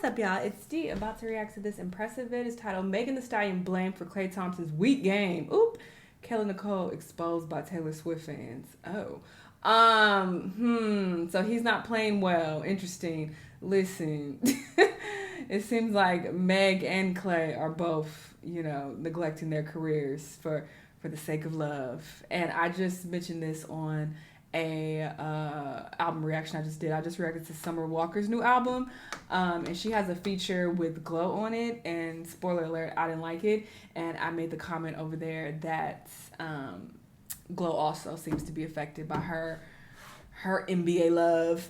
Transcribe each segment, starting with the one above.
What's up, y'all? It's Dee, about to react to this impressive vid. It's titled Megan Thee Stallion blamed for Klay Thompson's weak game. Oop. Kayla Nicole exposed by Taylor Swift fans. So he's not playing well. Interesting. Listen, it seems like Meg and Klay are both, neglecting their careers for the sake of love. And I just mentioned this on a album reaction I just did. I just reacted to Summer Walker's new album, and she has a feature with Glow on it, and spoiler alert, I didn't like it, and I made the comment over there that Glow also seems to be affected by her NBA love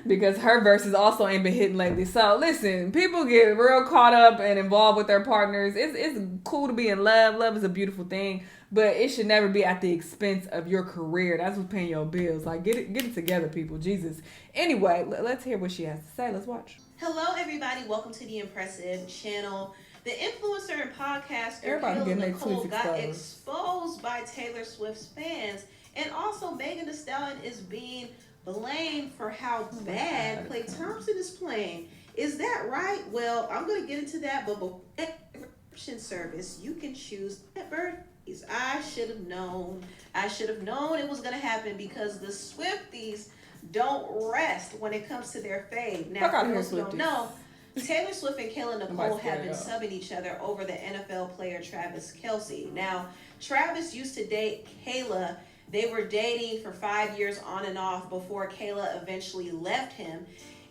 because her verses also ain't been hitting lately. So listen, people get real caught up and involved with their partners. It's cool to be in love. Love is a beautiful thing, but it should never be at the expense of your career. That's what's paying your bills. Like, get it together, people. Jesus. Anyway, let's hear what she has to say. Let's watch. Hello, everybody. Welcome to the Impressive channel. The influencer and podcaster Everybody Kayla Nicole got exposed by Taylor Swift's fans, and also Megan Thee Stallion is being blamed for how bad Klay Thompson is playing. Is that right? Well, I'm going to get into that, but before subscription service, you can choose birthdays. I should have known. I should have known it was going to happen because the Swifties don't rest when it comes to their fave. Now, for those who don't know, Taylor Swift and Kayla Nicole have been subbing each other over the NFL player Travis Kelce. Now, Travis used to date Kayla. They were dating for 5 years on and off before Kayla eventually left him.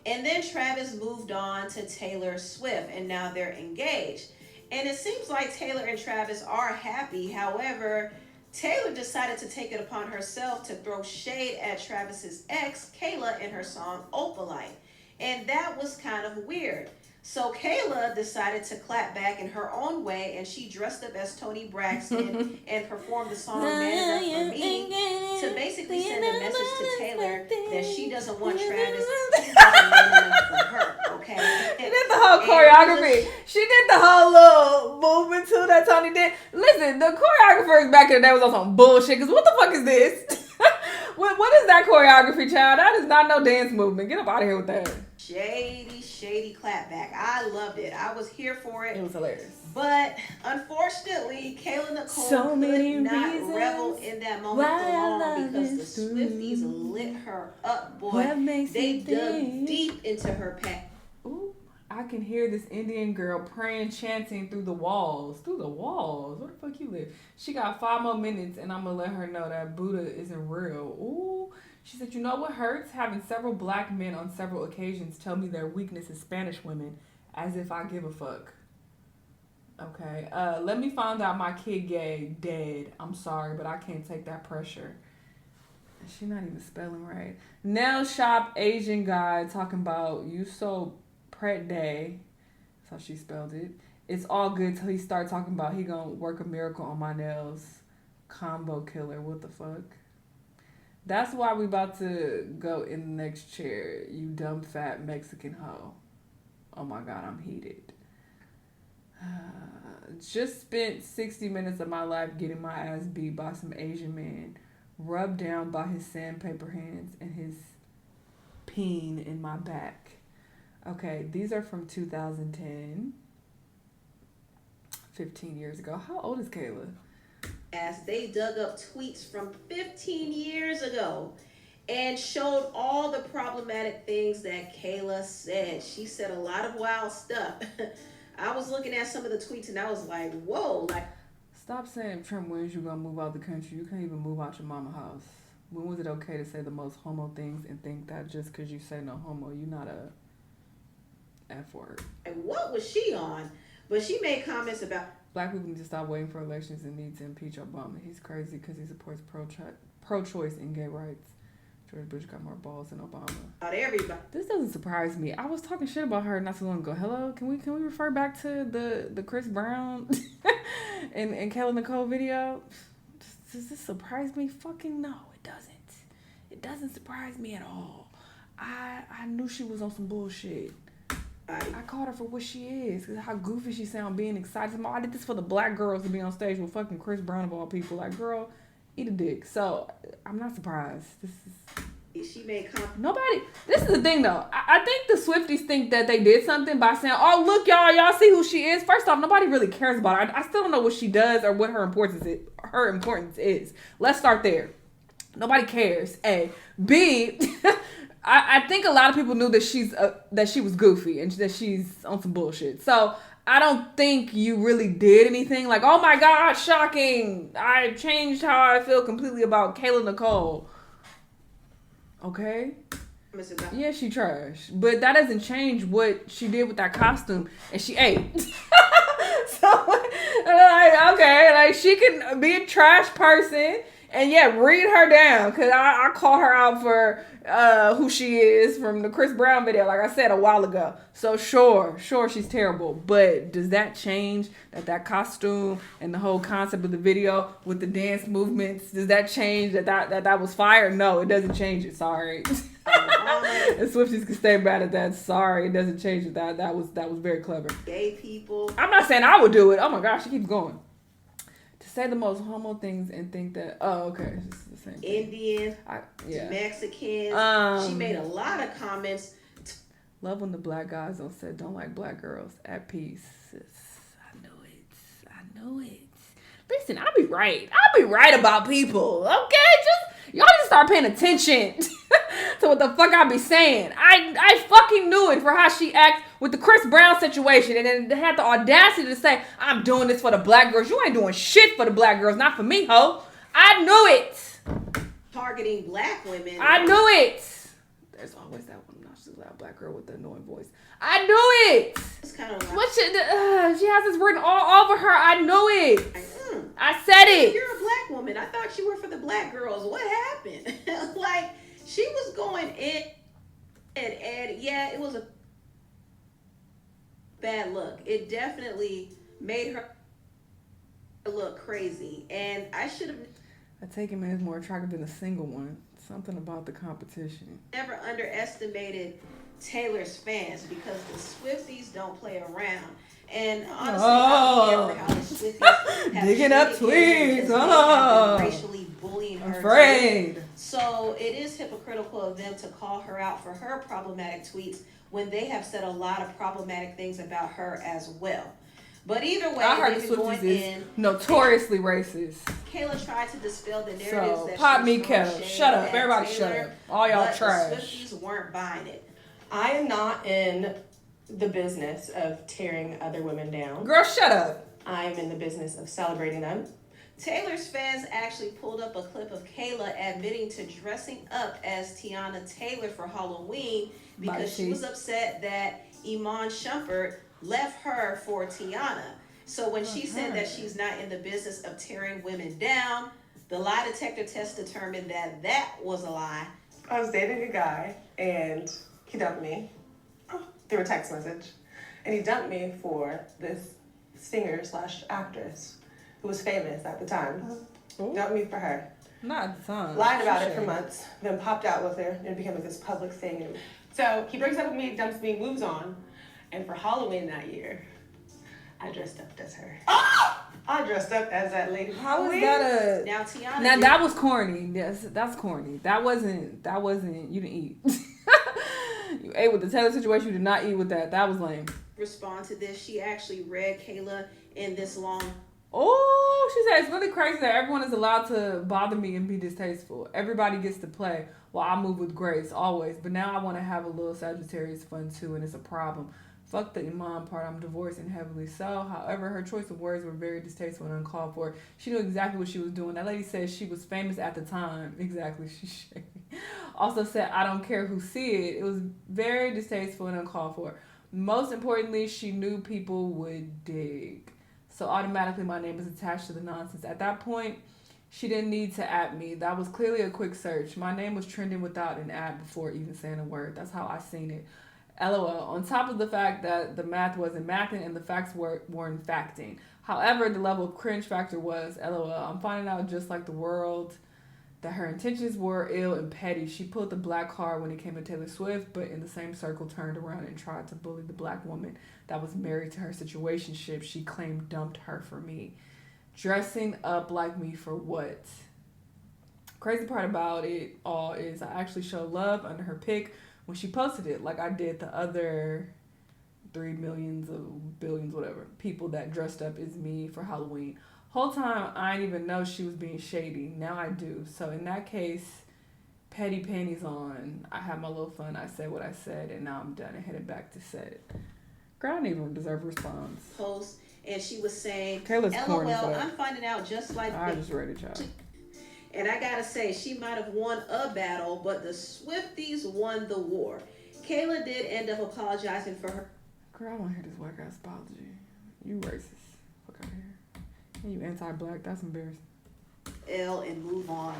And then Travis moved on to Taylor Swift, and now they're engaged. And it seems like Taylor and Travis are happy. However, Taylor decided to take it upon herself to throw shade at Travis's ex, Kayla, in her song Opalite. And that was kind of weird. So Kayla decided to clap back in her own way, and she dressed up as Toni Braxton and performed the song Man Enough For Me to basically send a message to Taylor that she doesn't want Travis to have man enough for her, okay? She did the whole choreography. She did the whole little movement too that Toni did. Listen, the choreographers back in the day was on some bullshit, because what the fuck is this? What is that choreography, child? That is not no dance movement. Get up out of here with that. Shady clapback. I loved it. I was here for it. It was hilarious. But unfortunately, Kayla Nicole could not revel in that moment for long because the Swifties lit her up, boy. They dug deep into her past. Ooh, I can hear this Indian girl praying, chanting through the walls. Through the walls? Where the fuck you live? She got 5 more minutes, and I'm going to let her know that Buddha isn't real. Ooh. She said, you know what hurts? Having several black men on several occasions tell me their weakness is Spanish women, as if I give a fuck. Okay. Let me find out my kid gay, dead. I'm sorry, but I can't take that pressure. She not even spelling right. Nail shop Asian guy talking about you so pretty. That's how she spelled it. It's all good till he start talking about he gonna work a miracle on my nails. Combo killer. What the fuck? That's why we about to go in the next chair, you dumb fat Mexican hoe. Oh my God, I'm heated. Just spent 60 minutes of my life getting my ass beat by some Asian man, rubbed down by his sandpaper hands and his peen in my back. Okay, these are from 2010, 15 years ago. How old is Kayla? As they dug up tweets from 15 years ago and showed all the problematic things that Kayla said. She said a lot of wild stuff. I was looking at some of the tweets and I was like, whoa. Stop saying if Trump wins, you're going to move out the country. You can't even move out your mama house. When was it okay to say the most homo things and think that just because you say no homo, you're not a F word? And what was she on? But she made comments about black people need to stop waiting for elections and need to impeach Obama. He's crazy because he supports pro-choice and gay rights. George Bush got more balls than Obama. About everybody. This doesn't surprise me. I was talking shit about her not so long ago. Hello, can we refer back to the Chris Brown and Kayla Nicole video? Does this surprise me? Fucking no, it doesn't. It doesn't surprise me at all. I knew she was on some bullshit. I called her for what she is, cause how goofy she sound being excited. I did this for the black girls to be on stage with fucking Chris Brown of all people. Like, girl, eat a dick. So I'm not surprised. This is She made Nobody. This is the thing, though. I think the Swifties think that they did something by saying, "Oh, look, y'all see who she is." First off, nobody really cares about her. I still don't know what she does or what her importance is. Let's start there. Nobody cares. A. B. I think a lot of people knew that she was goofy and that she's on some bullshit. So I don't think you really did anything like, "Oh my God, shocking! I changed how I feel completely about Kayla Nicole." Okay. Yeah, she trash. But that doesn't change what she did with that costume. And she ate. So, like, okay, like, she can be a trash person. And yeah, read her down. Because I called her out for who she is from the Chris Brown video, like I said a while ago. So sure, she's terrible. But does that change that costume and the whole concept of the video with the dance movements, does that change that was fire? No, it doesn't change it. Sorry. And Swifties can stay mad at that. Sorry, it doesn't change it. That was very clever. Gay people. I'm not saying I would do it. Oh my gosh, she keeps going. To say the most homo things and think that, oh, okay, it's the same thing. Indian, Mexicans. She made a lot of comments. Love when the black guys don't like black girls. At peace. I know it. Listen, I'll be right about people. Okay, just y'all just start paying attention to what the fuck I be saying. I fucking knew it for how she acts with the Chris Brown situation, and then they had the audacity to say, "I'm doing this for the black girls." You ain't doing shit for the black girls, not for me, ho. I knew it. Targeting black women. I knew it. There's always that one obnoxious loud black girl with the annoying voice. I knew it. It's kind of what she has this written all over her. I knew it. I said it. You're a black woman. I thought you were for the black girls. What happened? Like, she was going in and yeah, it was a bad look. It definitely made her look crazy. And I should have... I take him as more attractive than a single one. Something about the competition. Never underestimated Taylor's fans because the Swifties don't play around. And honestly, I don't care for how the Swifties have digging up tweets. Racially bullying her. Afraid. So it is hypocritical of them to call her out for her problematic tweets when they have said a lot of problematic things about her as well. But either way, I heard the Swifties is notoriously racist. Kayla tried to dispel the narratives that pop me, Kayla. Shut up. Everybody shut up. All y'all trash. The Swifties weren't buying it. I am not in the business of tearing other women down. Girl, shut up. I'm in the business of celebrating them. Taylor's fans actually pulled up a clip of Kayla admitting to dressing up as Tiana Taylor for Halloween because she was upset that Iman Shumpert left her for Tiana. So when she said that she's not in the business of tearing women down, the lie detector test determined that was a lie. I was dating a guy and he dumped me through a text message. And he dumped me for this singer/actress who was famous at the time. Dumped me for her. Not at the time. Lied about it for months, then popped out with her, and it became like this public thing. So he breaks up with me, dumps me, moves on. And for Halloween that year, I dressed up as her. I dressed up as that lady. How was that Now Tiana. Now that was corny. Yes, that's corny. That wasn't. You didn't eat. You ate with the Taylor situation. You did not eat with that. That was lame. Respond to this. She actually read Kayla in this long. Oh, she said it's really crazy that everyone is allowed to bother me and be distasteful. Everybody gets to play while I move with grace always. But now I want to have a little Sagittarius fun too, and it's a problem. Fuck the Iman part. I'm divorced and heavily so. However, her choice of words were very distasteful and uncalled for. She knew exactly what she was doing. That lady said she was famous at the time. Exactly. She also said, I don't care who see it. It was very distasteful and uncalled for. Most importantly, she knew people would dig. So automatically my name is attached to the nonsense. At that point, she didn't need to at me. That was clearly a quick search. My name was trending without an ad before even saying a word. That's how I seen it. LOL. On top of the fact that the math wasn't mathing and the facts weren't facting. However, the level of cringe factor was LOL. I'm finding out just like the world that her intentions were ill and petty. She pulled the black card when it came to Taylor Swift, but in the same circle turned around and tried to bully the black woman that was married to her situationship she claimed dumped her for me. Dressing up like me for what? Crazy part about it all is I actually showed love under her pic when she posted it, like I did the other 3 millions of billions, whatever, people that dressed up as me for Halloween. Whole time I didn't even know she was being shady. Now I do. So in that case, petty panties on. I had my little fun. I said what I said, and now I'm done and headed back to set it. Girl, I don't even deserve a response. Post, and she was saying, Kayla's LOL, corny, but I'm finding out just like I just read it, y'all. And I gotta say, she might have won a battle, but the Swifties won the war. Kayla did end up apologizing for her. Girl, I don't hear this white ass apology. You racist. Fuck out here. And you anti-black. That's embarrassing. And move on.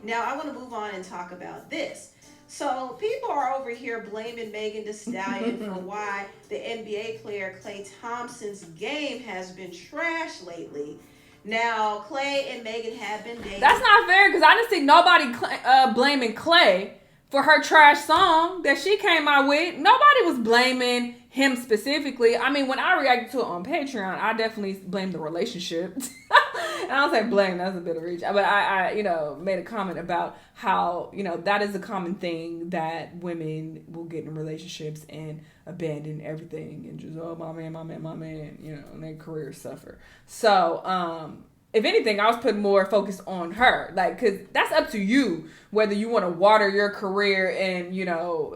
Now I want to move on and talk about this. So people are over here blaming Megan Thee Stallion for why the NBA player Klay Thompson's game has been trash lately. Now, Klay and Megan have been dating. That's not fair because I didn't see nobody blaming Klay for her trash song that she came out with. Nobody was blaming him specifically. I mean, when I reacted to it on Patreon, I definitely blamed the relationship. And I don't say blame, that's a bit of reach. But I made a comment about how, that is a common thing that women will get in relationships and abandon everything and just, oh, my man, and their careers suffer. So, if anything, I was putting more focus on her. Like, because that's up to you whether you want to water your career and,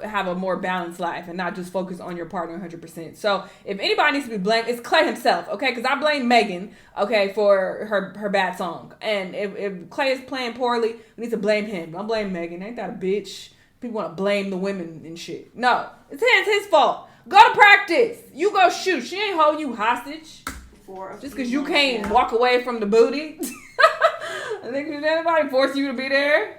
have a more balanced life and not just focus on your partner 100%. So, if anybody needs to be blamed, it's Klay himself, okay? Because I blame Megan, okay, for her bad song. And if Klay is playing poorly, we need to blame him. Don't blame Megan. Ain't that a bitch? People want to blame the women and shit. No, it's his fault. Go to practice. You go shoot. She ain't holding you hostage. Just because you can't walk away from the booty. I think did anybody force you to be there?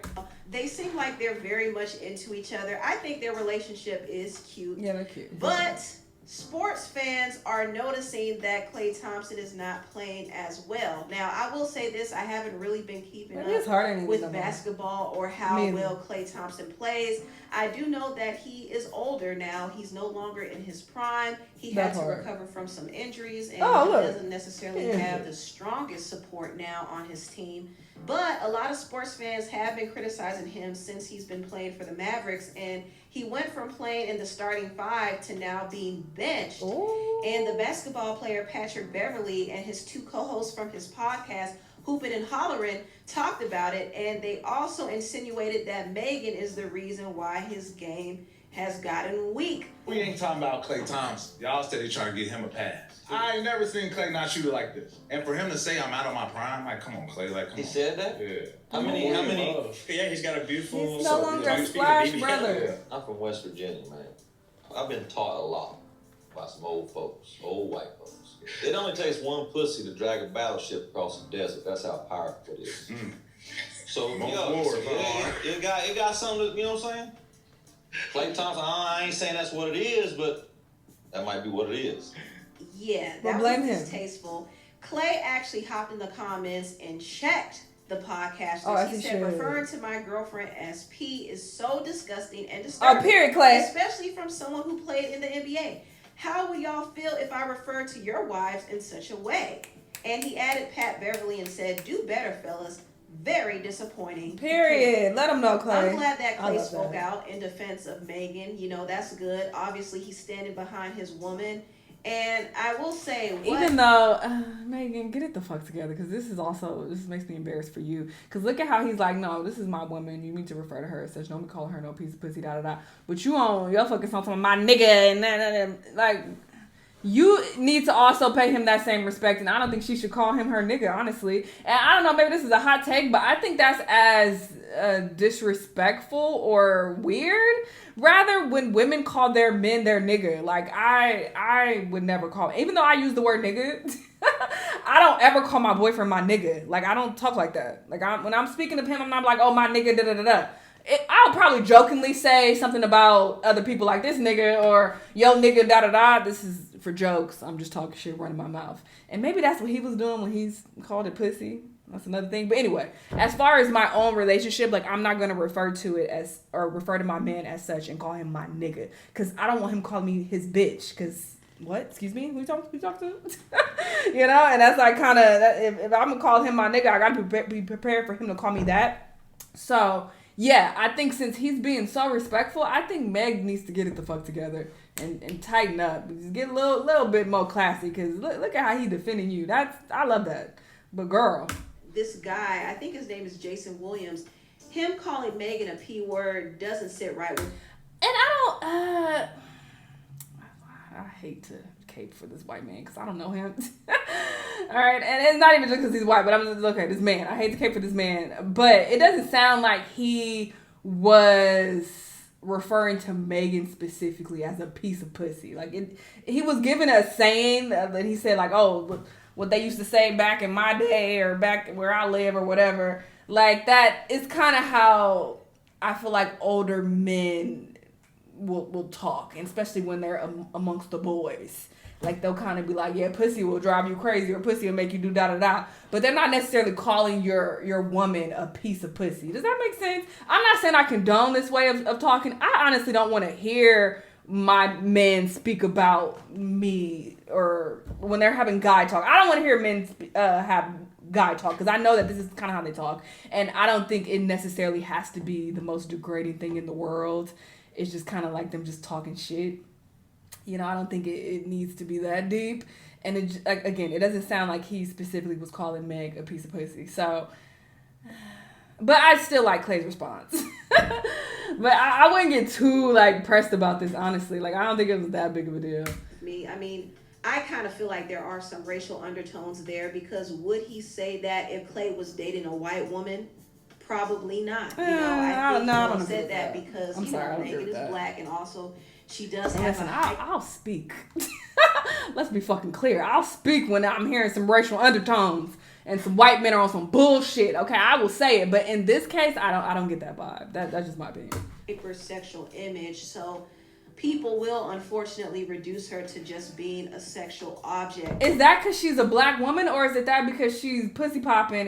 They seem like they're very much into each other. I think their relationship is cute. Yeah, they're cute. But sports fans are noticing that Klay Thompson is not playing as well. Now, I will say this. I haven't really been keeping up with basketball or how well Klay Thompson plays. I do know that he is older now. He's no longer in his prime. He had to recover from some injuries, and he doesn't necessarily have the strongest support now on his team. But a lot of sports fans have been criticizing him since he's been playing for the Mavericks, and he went from playing in the starting five to now being benched. Ooh. And the basketball player Patrick Beverly and his two co-hosts from his podcast, Hoopin' and Hollerin', talked about it, and they also insinuated that Megan is the reason why his game has gotten weak. We ain't talking about Klay Thompson. Y'all said they trying to get him a pass. I ain't never seen Klay not shoot it like this. And for him to say I'm out of my prime, like, come on, Klay, like, come on. He said that? Yeah. How many? Yeah, he's got a beautiful... He's no longer a splash brother. I'm from West Virginia, man. I've been taught a lot by some old folks, old white folks. It only takes one pussy to drag a battleship across the desert. That's how powerful it is. So, it got something, you know what I'm saying? Klay Thompson, I ain't saying that's what it is, but that might be what it is. Yeah, that was distasteful. Klay actually hopped in the comments and checked the podcast. He said, referring to my girlfriend as P is so disgusting and disturbing. Period, Klay. Especially from someone who played in the NBA. How will y'all feel if I refer to your wives in such a way? And he added Pat Beverly and said, do better, fellas. Very disappointing. Period. Let him know, Klay. I'm glad that Klay spoke out in defense of Megan. That's good. Obviously, he's standing behind his woman. And I will say, even though, Megan, get it the fuck together, because this makes me embarrassed for you. Because look at how he's like, no, this is my woman. You need to refer to her as such. Don't be calling her no piece of pussy, da-da-da. But you on your fucking song talking about my nigga and that. Like, you need to also pay him that same respect. And I don't think she should call him her nigga, honestly. And I don't know, maybe this is a hot take, but I think that's as disrespectful or weird. Rather, when women call their men their nigga, like I would never call, even though I use the word nigga, I don't ever call my boyfriend my nigga. Like, I don't talk like that. Like, when I'm speaking to him, I'm not like, oh, my nigga, da-da-da-da. I'll probably jokingly say something about other people like this nigga or yo nigga, da-da-da. This is for jokes. I'm just talking shit, running my mouth. And maybe that's what he was doing when he's called it pussy. That's another thing. But anyway, as far as my own relationship, like, I'm not going to refer to it as, or refer to my man as such and call him my nigga. Because I don't want him calling me his bitch. Because, what? Excuse me? Who you talking to? You know? And that's like kind of, if I'm going to call him my nigga, I got to be prepared for him to call me that. So, yeah, I think since he's being so respectful, I think Meg needs to get it the fuck together and tighten up. Just get a little bit more classy, because look at how he defending you. I love that. But girl. This guy, I think his name is Jason Williams, him calling Megan a P word doesn't sit right with. And I hate to cape for this white man because I don't know him. All right, and it's not even just because he's white, but I'm just, okay, this man. I hate to cape for this man, but it doesn't sound like he was referring to Megan specifically as a piece of pussy. Like, he was giving a saying that he said, like, oh, what they used to say back in my day or back where I live or whatever. Like, that is kind of how I feel like older men will talk, and especially when they're amongst the boys. Like, they'll kind of be like, yeah, pussy will drive you crazy, or pussy will make you do da-da-da. But they're not necessarily calling your woman a piece of pussy. Does that make sense? I'm not saying I condone this way of talking. I honestly don't want to hear my men speak about me, or when they're having guy talk. I don't want to hear men have guy talk, because I know that this is kind of how they talk. And I don't think it necessarily has to be the most degrading thing in the world. It's just kind of like them just talking shit. You know, I don't think it needs to be that deep. And it, again, it doesn't sound like he specifically was calling Meg a piece of pussy. So, but I still like Klay's response. But I wouldn't get too, like, pressed about this, honestly. Like, I don't think it was that big of a deal. I mean, I kind of feel like there are some racial undertones there, because would he say that if Klay was dating a white woman? Probably not. You know, I think he said that because, Megan is black, and also she does have I'll speak. Let's be fucking clear. I'll speak when I'm hearing some racial undertones and some white men are on some bullshit. Okay, I will say it. But in this case, I don't get that vibe. That's just my opinion. Sexual image, so people will unfortunately reduce her to just being a sexual object. Is that because she's a black woman, or is it that because she's pussy popping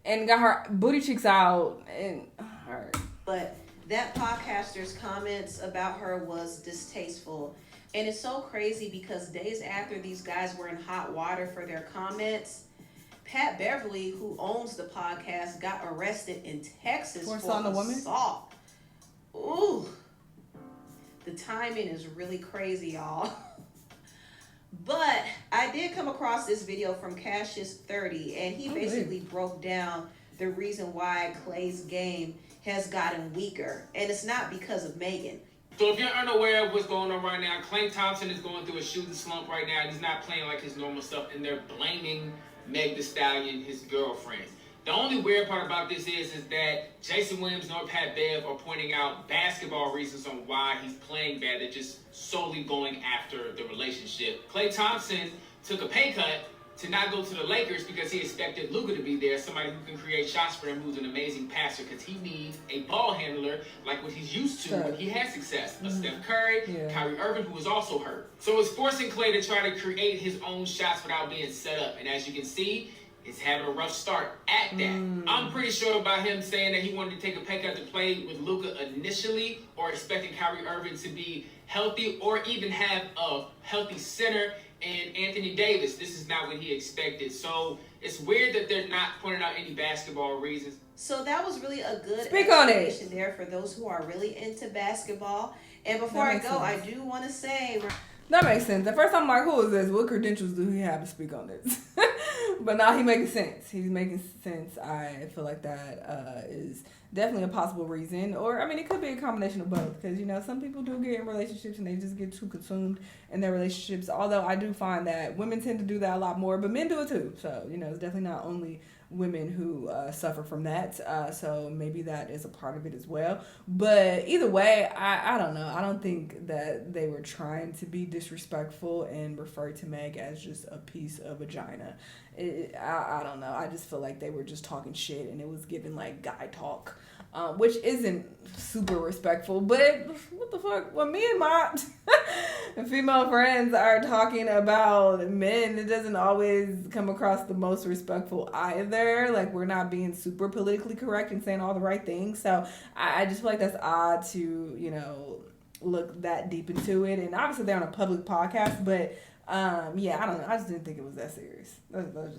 and got her booty cheeks out? And all right. But that podcaster's comments about her was distasteful. And it's so crazy because days after these guys were in hot water for their comments, Pat Beverly, who owns the podcast, got arrested in Texas for assault. Ooh. The timing is really crazy, y'all. But I did come across this video from Cassius30, and he basically broke down the reason why Klay's game has gotten weaker. And it's not because of Megan. So if you're unaware of what's going on right now, Klay Thompson is going through a shooting slump right now. He's not playing like his normal stuff, and they're blaming Meg Thee Stallion, his girlfriend. The only weird part about this is that Jason Williams nor Pat Bev are pointing out basketball reasons on why he's playing bad. They're just solely going after the relationship. Klay Thompson took a pay cut to not go to the Lakers because he expected Luka to be there, somebody who can create shots for him, who's an amazing passer, because he needs a ball handler like what he's used to when he has success. A Steph Curry, Kyrie Irving, who was also hurt. So it's forcing Klay to try to create his own shots without being set up. And as you can see, he's having a rough start at that. I'm pretty sure about him saying that he wanted to take a pay cut to play with Luka initially, or expecting Kyrie Irving to be healthy, or even have a healthy center and Anthony Davis. This is not what he expected. So it's weird that they're not pointing out any basketball reasons. So that was really a good explanation there for those who are really into basketball. And before I go, I do want to say... That makes sense. At first, I'm like, who is this? What credentials do he have to speak on this? But now he's making sense. He's making sense. I feel like that is definitely a possible reason. Or, I mean, it could be a combination of both. Because, you know, some people do get in relationships and they just get too consumed in their relationships. Although I do find that women tend to do that a lot more. But men do it too. So, you know, it's definitely not only women who suffer from that. So maybe that is a part of it as well. But either way, I don't know. I don't think that they were trying to be disrespectful and refer to Meg as just a piece of vagina. I don't know. I just feel like they were just talking shit and it was giving like guy talk. Which isn't super respectful, but what the fuck? When me and my female friends are talking about men, it doesn't always come across the most respectful either. Like, we're not being super politically correct and saying all the right things. So I just feel like that's odd to, you know, look that deep into it. And obviously they're on a public podcast, but Yeah, I don't know. I just didn't think it was that serious. That's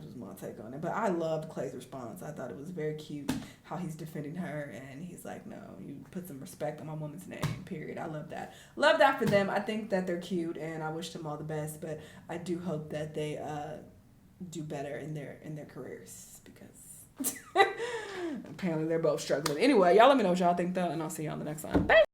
just my take on it. But I loved Klay's response. I thought it was very cute how he's defending her, and he's like, no, you put some respect on my woman's name, period. I love that. Love that for them. I think that they're cute, and I wish them all the best, but I do hope that they do better in their careers, because apparently they're both struggling. Anyway, y'all let me know what y'all think, though, and I'll see you on the next one. Bye!